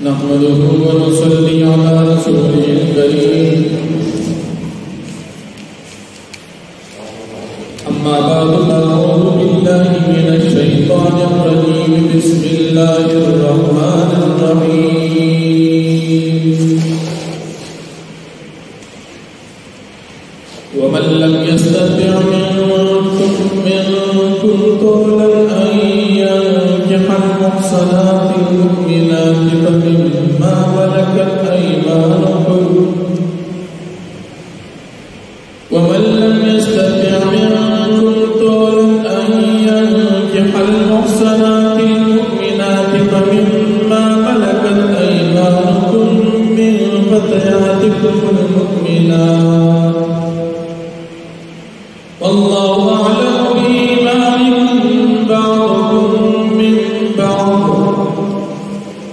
नहमदुहु व नुसल्ली अला रसूलिल करीम अम्मा बअद अऊज़ु बिल्लाहि मिनश शैतानिर रजीम बिस्मिल्लाहिर रहमानिर रहीम व मन लम यस्तति' मिनकुम तौलन अन यंकिहल मुहसनातिल मुमिनाति फमिम्मा मलकत अयमानुकुम व मन लम यस्तति' मिनकुम तौलन अन यंकिहल मुहसनातिल मुमिनाति फमिम्मा मलकत अयमानुकुम मिन फतयातिकुमुल मुमिनात वल्लाहु अअलम बीईमानिकुम बअदुकुम मिन बअद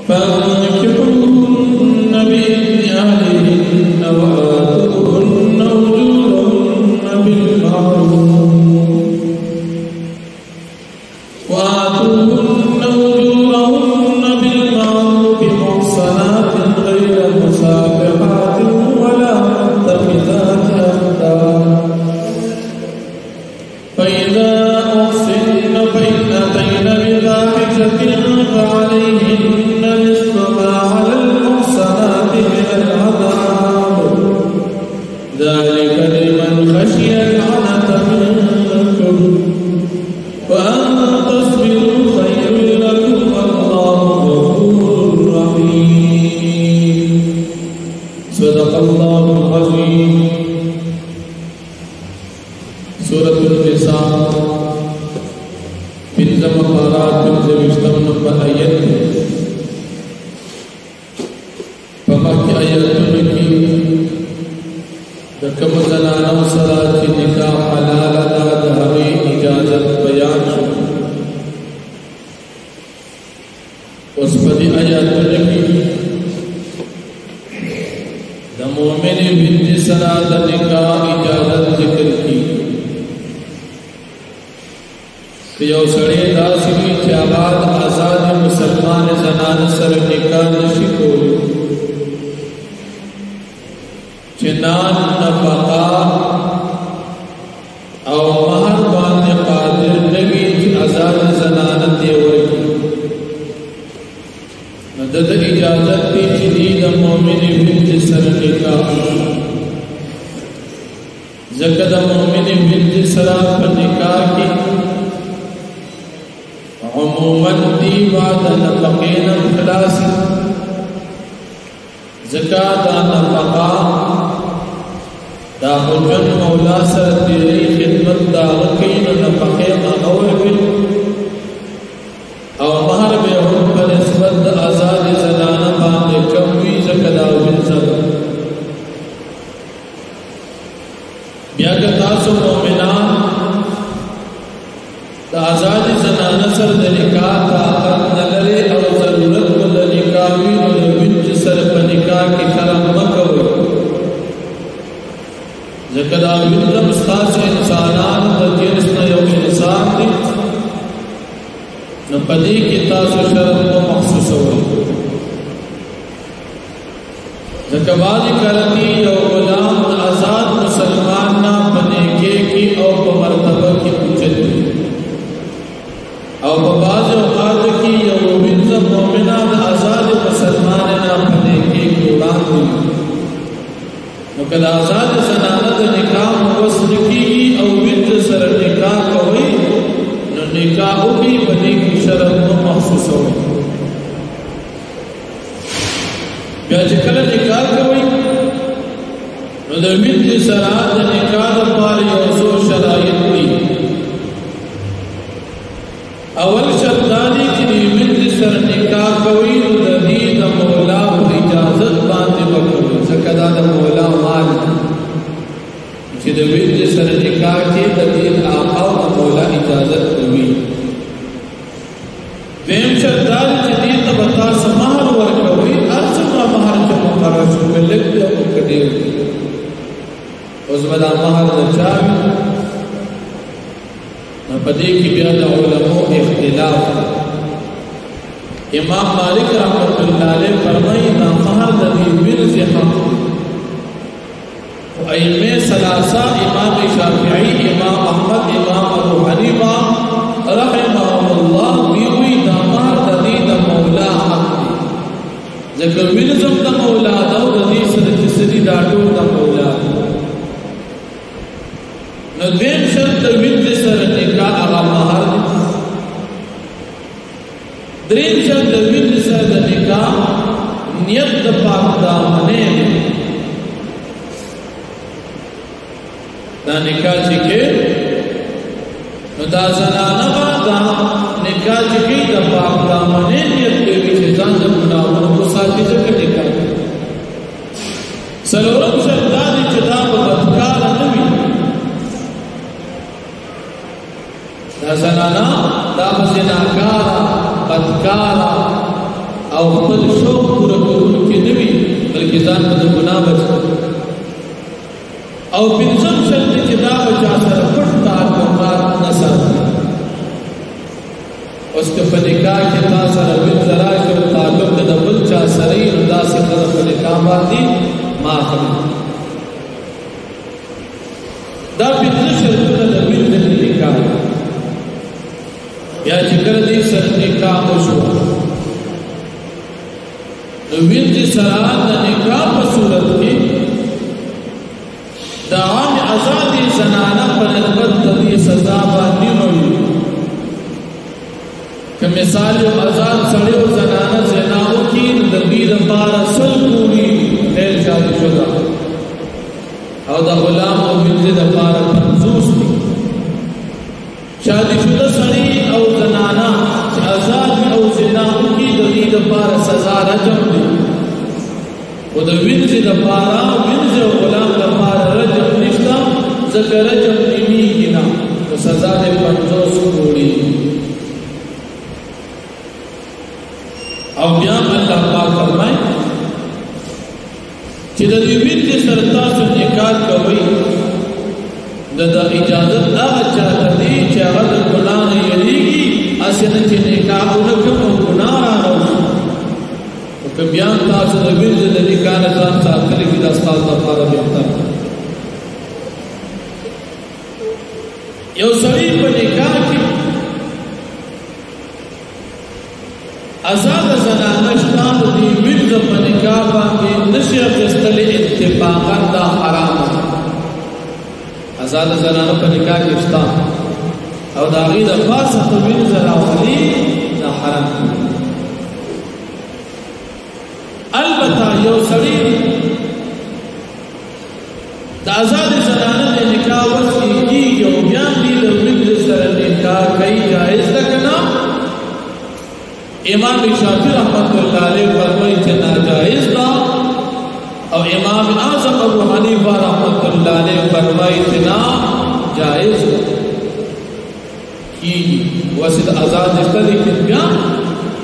फअनकिहुहुन्न बिइذن अहलिहिन्न वआतूहुन्न उजूरहुन्न बिलमारूफ मुहसनातिन गैर मुसाफिहातिन वला मुत्तखिज़ाति अख़दान فإذا أحصن فإن أتين بفاحشة فعليهن نصف ما على المحصنات من العذاب ذلك لمن خشي العنة منكم وأن تصبروا خير لكم والله غفور رحيم صدق الله العظيم सूरतुल निसा पिंजम पारात पिंजविष्टम नंबर आयत पमक आयत में की रकम जनाना सलात की निकाह हलाल अदा दहरी इजाजत बयान उस पदी आयत में की द मोमिन बिन सलात निकाह इजाजत जिक्र की यो सड़े दासी चाबाद आजाद मुसलमान जनान सर निकाह नशी को चिनान नफका और महर बांधे कादिर नगी आजाद जनान देवर की मदद इजाजत की जदीद मोमिन बिन सर निकाह जकद मोमिन बिन सरा पर निकाह की अमूमन दी बाद नफक़ीन खलासी ज़कात नफक़ा दा हुजन मौला सर तेरी खिदमत दा वकीन नफक़े और बिल और महर में हुन पर निस्बत आज़ाद ज़नाना बांधे कमी ज़कात बिल ज़ब ब्याग तासु मोमिनान आजादी जनाना सर निकाह ताकत नगरे और जरूरत को निकावी और बिच सर पर निकाह की करम मकरो जकदा बिंदम खास इंसानान व जिन्स न यो इंसान दी न पदी की तासु शरत को मखसूस हो जकबादी करती यो गुलाम आजाद मुसलमान ना बने के की और मर्तबा की पूछत और बाज़ औक़ात की यो बिन्ज़ मोमिनान आज़ाद मुसलमान ना बने के उड़ान दी नकल आज़ाद ज़नानत निकाह मुवस्ल की और बिन्ज़ सर निकाह कोई न निकाह की बने की शरत को महसूस हो ब्याजकल निकाह कोई न बिन्ज़ सराद निकाह पर योसो शराइत दी अवल शब्दानी की बिंद सर निकाह कोई ददीद मौला इजाजत बांधे बकरी सकदा द मौला माल कि बिंद सर निकाह के ददीद आका व मौला इजाजत हुई वेम शब्दानी जदीद बता समाहर वर कोई अर्ज महर के मुकर्रर में लिख दो कदे उस बदा महर चाबी न पदे की बिया उलमो इख्तिलाफ امام مالک رحمت اللہ علیہ فرمائی نا مہر ددی ورز حق ائمہ ثلاثہ امام شافعی امام احمد امام ابو حنیفہ رحمهم اللہ بیوی نا مہر ددی دا مولا حق ذکر ورزم دا مولا دا ددی سدی دا ټول دا مولا نو دیم شرط ورز سره نکاح هغه مہر دی دریم شرط ورز سره نکاح نیت د پاک دامنه دا نکاح چې کې نو دا زنانه با دا نکاح چې کې د پاک دامنه نیت کوي چې ځان د ګناهونو کو ساتي ځکه نکاح سلورم شرط دا چې دا بدکار نه وي دا زنانه دا زناکار بدکار او خپل شوق پوره کوونکې نه وي بلکې ځان د ګناه بچ او پنځم شرط چې دا بچا سره پټ تعلقات نه ساتي اوس که په نکاح کې تا سره بل زراج او تعلق د بل چا سره یې دا څه په نکاح باندې معاف دا پنځه شرطونه د بل د نکاح یا چې کله دې سره نکاح وشو نو وینځ سره د نکاح په صورت کې دا عام آزادی زنانه په نسبت د دې سزا باندې وي که مثال یو آزاد سړی او زنانه زنا وکړي د دې لپاره سل کوړي غیر شادي شوه او دا غلام او وینځ د لپاره 50 دي شادي شوه سړی او زنانه چې آزاد او زنا وکړي د دې لپاره سزا رجم دي او د وینځ لپاره وینځ او غلام لپاره رجم نشته ځکه رجم نیمیږي نه او سزا دې 50 کوړي او بیا الله پاک فرمایي چې د دې وینځ سره تاسو نکاح کوئ د اجازه هغه چاته دی چې هغه د ګناه نه یریږي اسنه چې نکاح وکړو او ګناه راوړي او که بیا تاسو د وینځ د نکاح نه ځان ساتل کې د استاد لپاره بهتر یو سړی په نکاح کې آزاد زنانه شته د وینځ په نکاح باندې نشي اخیستل اتفاقا دا حرام ده آزاد زنانه په نکاح کې شته او دا غي د خاصه په وینځ راولي دا حرام ده البته یو سړی د آزاد زنانه د نکاح وکړي یو بیا دې د وینځ سره نکاح کوي جائز ده کنه امام شافعی رحمت اللہ علیہ فرمائی کہ ناجائز دا اور امام اعظم ابو حنیفہ رحمت اللہ علیہ فرمائی کہ ناجائز کی واسد آزاد اشتا لیکن بیا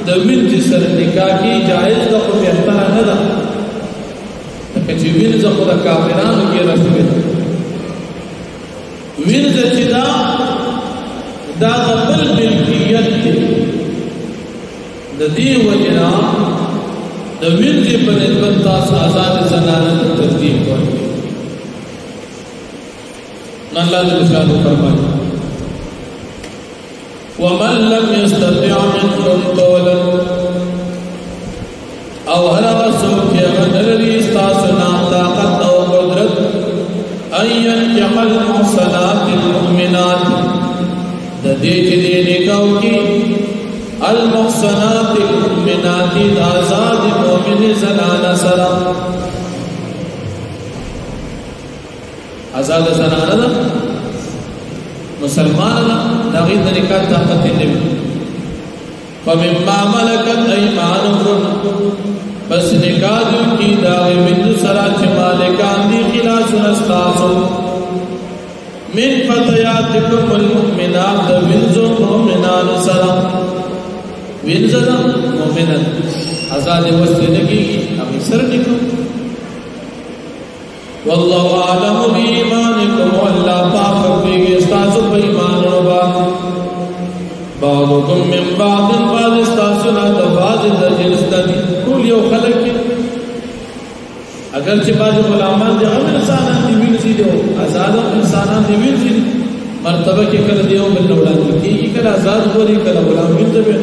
دا وینځ سره نکاح کی جائز دا خو بہتر نه ده لکه چې وینځ خو د کافرانو کې رسول ده وینځ چې دا د بل ملکیت دی د دې وجنا د وینځ په نسبت تاسو آزاد زنانه ته ترتیب ورکړئ الله دې شانو فرمایي ومن لم يستطع منكم طولا او هر څوک چې غنري تاسو نه طاقت او قدرت اين يحل المحصنات المؤمنات د دې چې نکاح کی المحصنات المؤمنات آزاد مؤمن زنانه سره آزاد زنانه مسلمان دغه د نکاح طاقت نه وي فمما ملكت ايمانكم بس نکاح کی دا وینځ سره چې مالکان دي خلاص نستاسو من فتياتكم المؤمنات د وینځ مؤمنان سره وینځ مؤمنان آزاد وسلګي هغه سره نکاح والله اعلم بإيمانكم والله پاک دی استاسو په ایمان او بعضکم من بعض بعض استاسو نه د بعض درجه رسته دي ټول یو خلک دي اگر چې بعض غلامان دي هم انسانان دي وینځي دي آزاد انسانان دي وینځي مرتبه کې کله دیو بل وړاندې کیږي کله آزاد غوري کله غلام وینځي به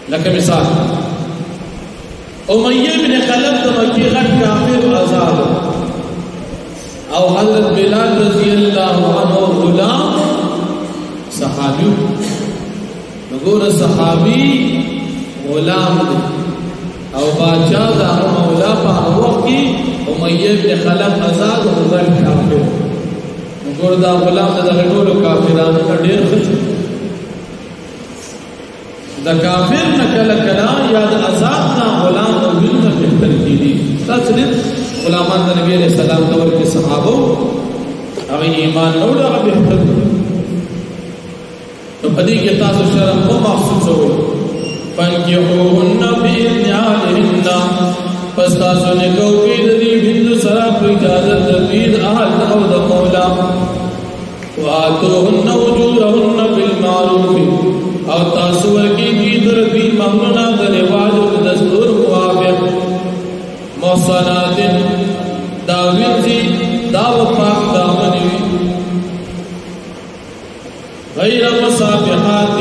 لکه مثال امیہ بن خلف د مکی غټ کافر آزاد او حضرت بلال رضی اللہ عنہ غلام صحابی نګور صحابی غلام او بادشاہ دا مولا په وخت کې امیہ بن خلف آزاد او غټ کافر نګور دا غلام د ټول کافرانو ډېر خوش دا کافر نه کله کله یا د آزاد نه غلام او بنت بهتر کیږي تاسو دې غلامان د نبی عليه السلام دور کې صحابه او ایمان نو دا بهتر نو پدې کې تاسو شرم مو محسوس وو فانكحوهن بإذن أهلهن پس تاسو نه کوي د دې بنت سره په اجازه د دې اهل او د مولا وآتوهن أجورهن بالمعروف او تاسو ورکی کی در بھی مہرنا د رواج او دستور موافق محصنات داوینزی داو پاک دامنی غیر مصافحات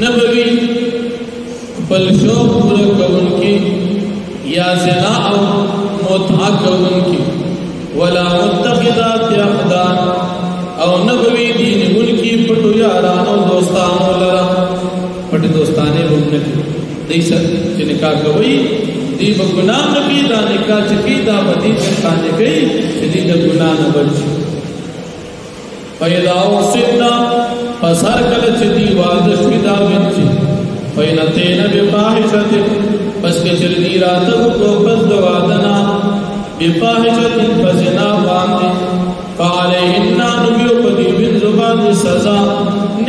نبوی بل شوق پورا کون کی یا زنا او متعا کون کی ولا متخذات اخدان او نبوی دین ان کی پٹو یارانو دوستانو لرا پٹی دوستانے بھومنے کی دیسر چی نکاح کوئی دی بگناہ نبی دا نکاح چکی دا بدی چکانے گئی چی دی دا گناہ نبچ فیداو سدنا پس ہر کل چی دی واردشوی دا بنچی فینتین بفاحشت پس کے چل دی راتو کو پس دوادنا بفاحشت پسنا باندی فعليهن نبيو بدي من زبان سزا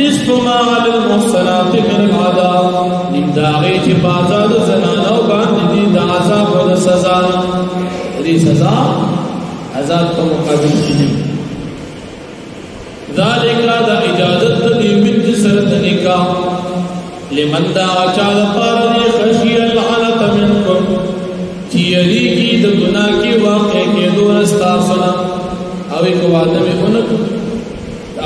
نصف ما على المحصنات من العذاب نمداغي چه بازاد زنانو باند دی دا عذاب و دا سزا دی سزا عذاب کا مقابل کی ذالک دا اجازت دی من جسرت نکاح لمن دا اچاد پار دی خشی العنت منکم چیری کی دا گناہ کی واقع کے دور استاسنا او ایک وعدہ میں انکو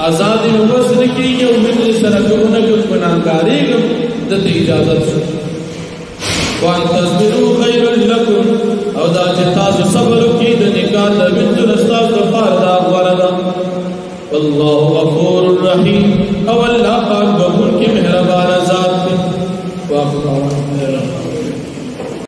آزاد مبصر کی یہ امید سرکو انکو گناہگاری گم دت اجازت شو وان تصبروا خیر لکم او دا چتاس صبر کی دا نکاح دا بنت رستاس دا پاردا وردا واللہ غفور الرحیم او اللہ پاک غفور کی مہربان ذات واقع